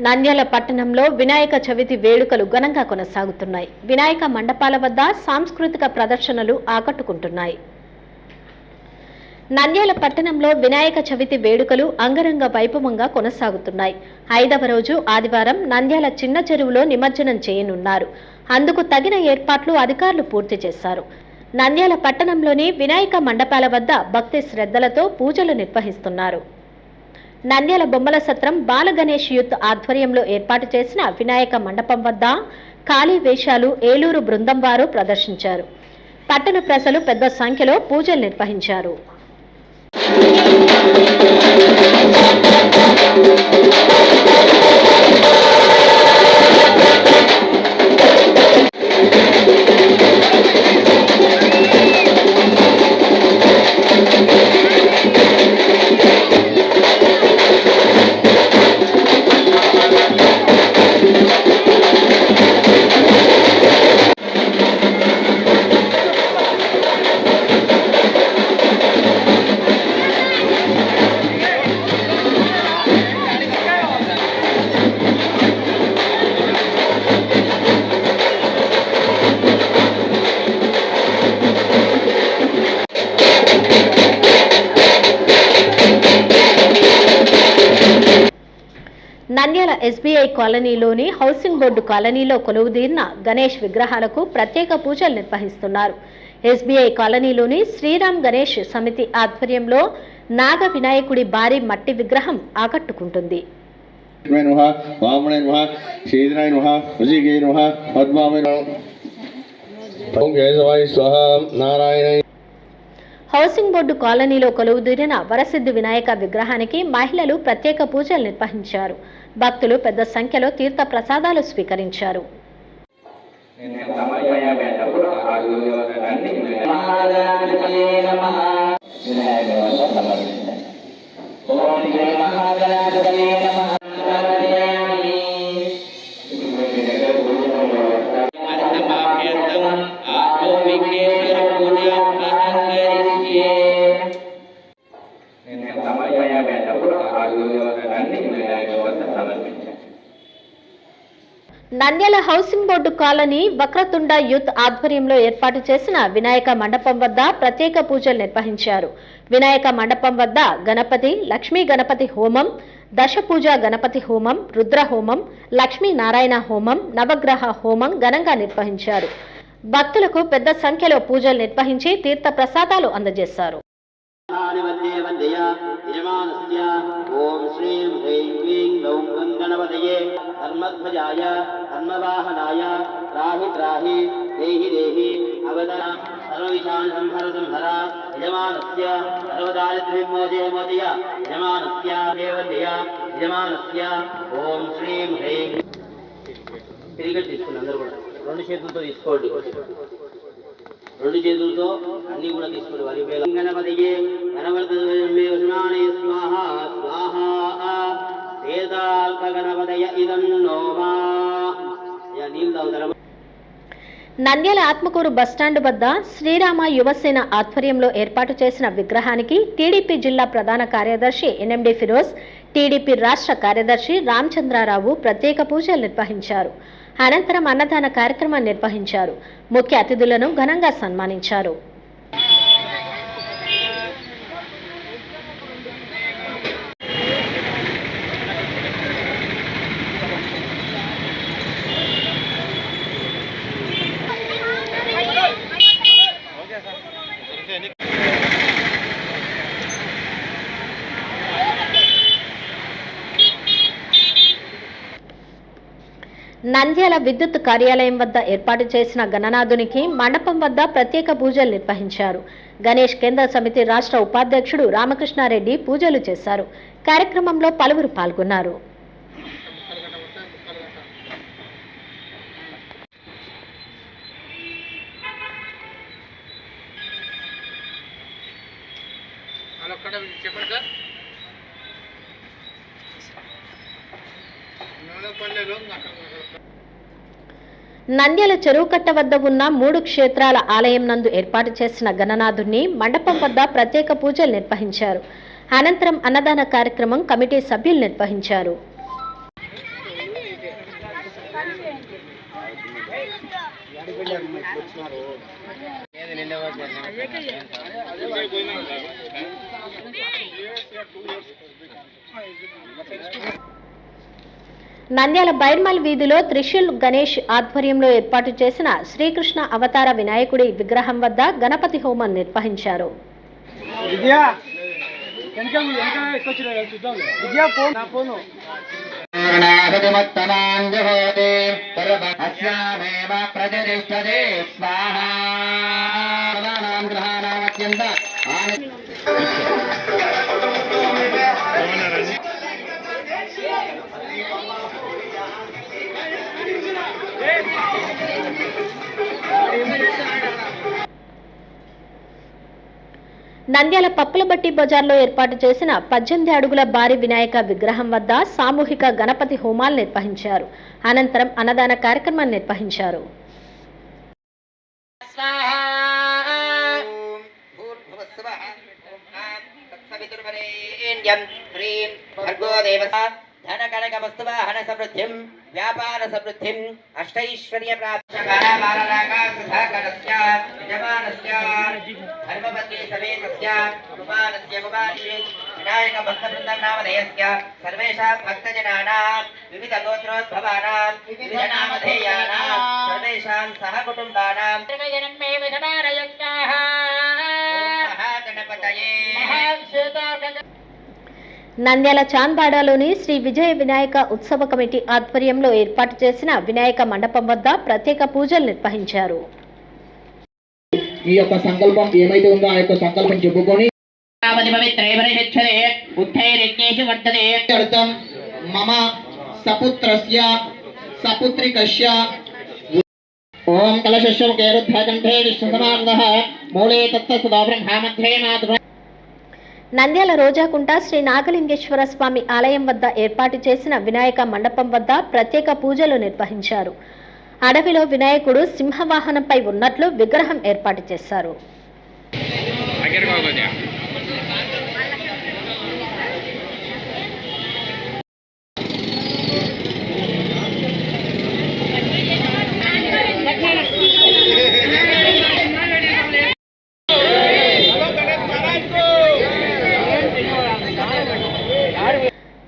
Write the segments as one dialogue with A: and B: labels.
A: నంద్యాల పట్టణంలో వినాయక చవితి వేడుకలు ఘనంగా కొనసాగుతున్నాయి. వినాయక మండపాల వద్ద సాంస్కృతిక ప్రదర్శనలు ఆకట్టుకుంటున్నాయి. నంద్యాల పట్టణంలో వినాయక చవితి వేడుకలు అంగరంగ వైభవంగా కొనసాగుతున్నాయి. 5వ రోజు ఆదివారం నంద్యాల చిన్న చెరువులో నిమజ్జనం చేయనున్నారు. అందుకు తగిన ఏర్పాట్లు అధికారులు పూర్తి చేశారు. నంద్యాల పట్టణంలోని వినాయక మండపాల వద్ద భక్తి శ్రద్ధలతో పూజలు నిర్వహిస్తున్నారు. నంద్యాల బొమ్మల సత్రం బాల గణేష్ యూత్ ఆధ్వర్యంలో ఏర్పాటు చేసిన వినాయక మండపం వద్ద ఖాళీ వేషాలు ఏలూరు బృందం వారు ప్రదర్శించారు. పట్టణ ప్రజలు పెద్ద సంఖ్యలో పూజలు నిర్వహించారు. నంద్యాల ఎస్బీఐ కాలనీలోని హౌసింగ్ బోర్డు కాలనీలో కొలువుదీరిన గణేష్ విగ్రహాలకు ప్రత్యేక పూజలు నిర్వహిస్తున్నారు. ఎస్బీఐ కాలనీలోని శ్రీరామ్ గణేష్ సమితి ఆధ్వర్యంలో నాగ వినాయకుడి భారీ మట్టి విగ్రహం ఆకట్టుకుంటుంది. హౌసింగ్ బోర్డు కాలనీలో కొలువుదీరిన వరసిద్ధి వినాయక విగ్రహానికి మహిళలు ప్రత్యేక పూజలు నిర్వహించారు. భక్తులు పెద్ద సంఖ్యలో తీర్థ ప్రసాదాలు స్వీకరించారు. Nandyal housing board colony Vakratunda youth ఆధ్వర్యంలో ఏర్పాటు చేసిన వినాయక మండపం వద్ద ప్రత్యేక పూజలు నిర్వహించారు. వినాయక మండపం వద్ద గణపతి, లక్ష్మీ గణపతి హోమం, దశ పూజ గణపతి హోమం, రుద్ర హోమం, లక్ష్మీ నారాయణ హోమం, నవగ్రహ హోమం ఘనంగా నిర్వహించారు. భక్తులకు పెద్ద సంఖ్యలో పూజలు నిర్వహించి తీర్థ ప్రసాదాలు అందజేశారు. ఓం శ్రీం హ్రీం క్లీం గౌం గణపతయే ధర్మధ్వజాయ ధర్మవాహనాయ రాహి త్రాహి దేహి దేహి అవతర సర్వవిషాన్ సంహర సంహర యజమానస్య సర్వదారిద్ర్యం మోచయ మోచయ యజమానస్య దేవతయ యజమానస్య ఓం శ్రీం హ్రీం. తిరిగి తీసుకుని అందరూ కూడా 2 చేతులతో తీసుకోండి. 2 చేతులతో అన్ని కూడా తీసుకోండి. వారి గణపతియే గణపతి స్వాహ స్వాహ గణపతయ ఇదం నోమా. నంద్యాల ఆత్మకూరు బస్టాండ్ వద్ద శ్రీరామ యువసేన ఆధ్వర్యంలో ఏర్పాటు చేసిన విగ్రహానికి టీడీపీ జిల్లా ప్రధాన కార్యదర్శి ఎన్ఎండి ఫిరోజ్, టీడీపీ రాష్ట్ర కార్యదర్శి రామచంద్రారావు ప్రత్యేక పూజలు నిర్వహించారు. అనంతరం అన్నదాన కార్యక్రమం నిర్వహించారు. ముఖ్య అతిథులను ఘనంగా సన్మానించారు. నంద్యాల విద్యుత్ కార్యాలయం వద్ద ఏర్పాటు చేసిన గణనాథునికి మండపం వద్ద ప్రత్యేక పూజలు నిర్వహించారు. గణేష్ కేంద్ర సమితి రాష్ట్ర ఉపాధ్యక్షుడు రామకృష్ణారెడ్డి పూజలు చేశారు. కార్యక్రమంలో పలువురు పాల్గొన్నారు. నంద్యాల చెరువు కట్ట వద్ద ఉన్న 3 క్షేత్రాల ఆలయం నందు ఏర్పాటు చేసిన గణనాథుని మండపం వద్ద ప్రత్యేక పూజలు నిర్వహించారు. అనంతరం అన్నదాన కార్యక్రమం కమిటీ సభ్యులు నిర్వహించారు. నంద్యాల బైర్మల్ వీధిలో త్రిశూల్ గణేష్ ఆధ్వర్యంలో ఏర్పాటు చేసిన శ్రీకృష్ణ అవతార వినాయకుడి విగ్రహం వద్ద గణపతి హోమం నిర్వహించారు. నంద్యాల పప్పులబట్టి బజార్లో ఏర్పాటు చేసిన 18 అడుగుల భారీ వినాయక విగ్రహం వద్ద సామూహిక గణపతి హోమాలు నిర్వహించారు. అనంతరం అన్నదాన కార్యక్రమం నిర్వహించారు.
B: धनकनक वस्तुवाहन समृद्धिं व्यापार समृद्धिं अष्टैश्वर्य प्राप्त धर्मपत्नी समेतस्य कुमारस्य कुमारी विनायक भक्तवृन्दं नामधेयस्य सर्वेषां भक्तजनानां विविध गोत्रोद्भवानां विविध नामधेयानां सर्वेषां सह कुटुम्बानां जन्मे विधमानयुक्ताः महागणपतये
A: నంద్యాల చాంద్బాడాలోని శ్రీ విజయ వినాయక ఉత్సవ కమిటీ ఆధ్వర్యంలో ఏర్పాటు చేసిన వినాయక మండపం వద్ద ప్రత్యేక పూజలు నిర్వహించారు.
C: ఈ యొక్క సంకల్పం ఏమైతే ఉందో ఆ యొక్క సంకల్పం చెప్పుకొని మమ సపుత్రస్య సపుత్రికస్య ఓం కలశస్య కేరుద్ధాకంఠే విశ్వసమార్దః మూలే తత్తసుదా బ్రహ్మమధ్యే మాతృ.
A: నంద్యాల రోజాకుంట శ్రీ నాగలింగేశ్వర స్వామి ఆలయం వద్ద ఏర్పాటు చేసిన వినాయక మండపం వద్ద ప్రత్యేక పూజలు నిర్వహించారు. అడవిలో వినాయకుడు సింహవాహనంపై ఉన్నట్లు విగ్రహం ఏర్పాటు చేశారు.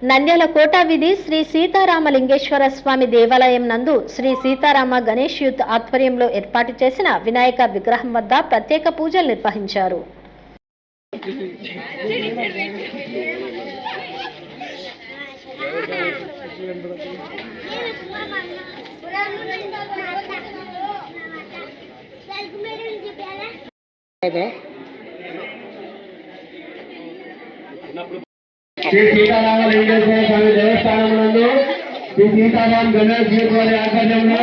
A: నంద్యాల కోటా వీధి శ్రీ సీతారామలింగేశ్వర స్వామి దేవాలయం నందు శ్రీ సీతారామ గణేష్ యూత్ ఆధ్వర్యంలో ఏర్పాటు చేసిన వినాయక విగ్రహం వద్ద ప్రత్యేక పూజలు నిర్వహించారు.
C: శ్రీ సీతారామలింగేశ్వర స్వామి దేవస్థానం నందు శ్రీ సీతారాం గణేష్ వారి ఆధ్వర్యంలో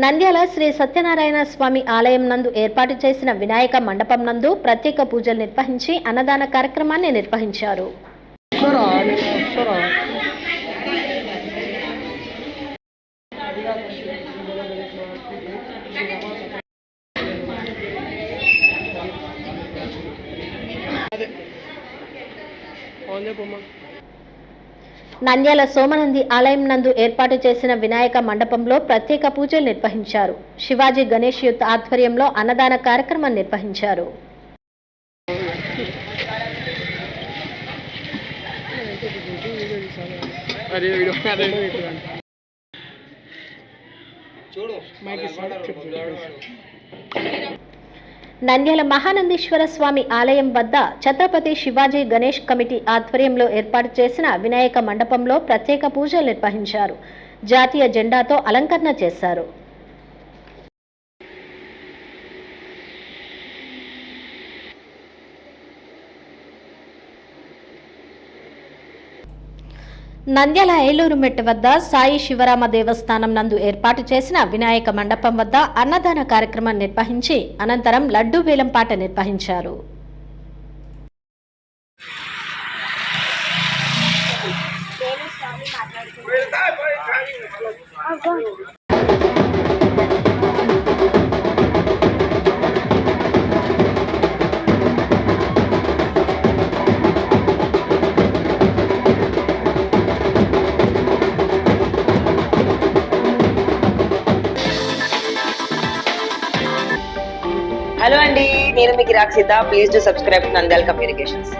A: నంద్యాల శ్రీ సత్యనారాయణ స్వామి ఆలయం నందు ఏర్పాటు చేసిన వినాయక మండపం నందు ప్రత్యేక పూజలు నిర్వహించి అన్నదాన కార్యక్రమాన్ని నిర్వహించారు. నంద్యాల సోమనంది ఆలయం నందు ఏర్పాటు చేసిన వినాయక మండపంలో ప్రత్యేక పూజలు నిర్వహించారు. శివాజీ గణేష్ యూత్ ఆధ్వర్యంలో అన్నదాన కార్యక్రమం నిర్వహించారు. నంద్యాల మహానందీశ్వర స్వామి ఆలయం వద్ద ఛత్రపతి శివాజీ గణేష్ కమిటీ ఆధ్వర్యంలో ఏర్పాటు చేసిన వినాయక మండపంలో ప్రత్యేక పూజలు నిర్వహించారు. జాతీయ జెండాతో అలంకరణ చేశారు. నంద్యాల ఏలూరు మెట్ట వద్ద సాయి శివరామ దేవస్థానం నందు ఏర్పాటు చేసిన వినాయక మండపం వద్ద అన్నదాన కార్యక్రమం నిర్వహించి అనంతరం లడ్డూ వేలంపాట నిర్వహించారు.
D: హలో అండి, నేను మీకు Rakshitha. Please to subscribe Nandyal communications.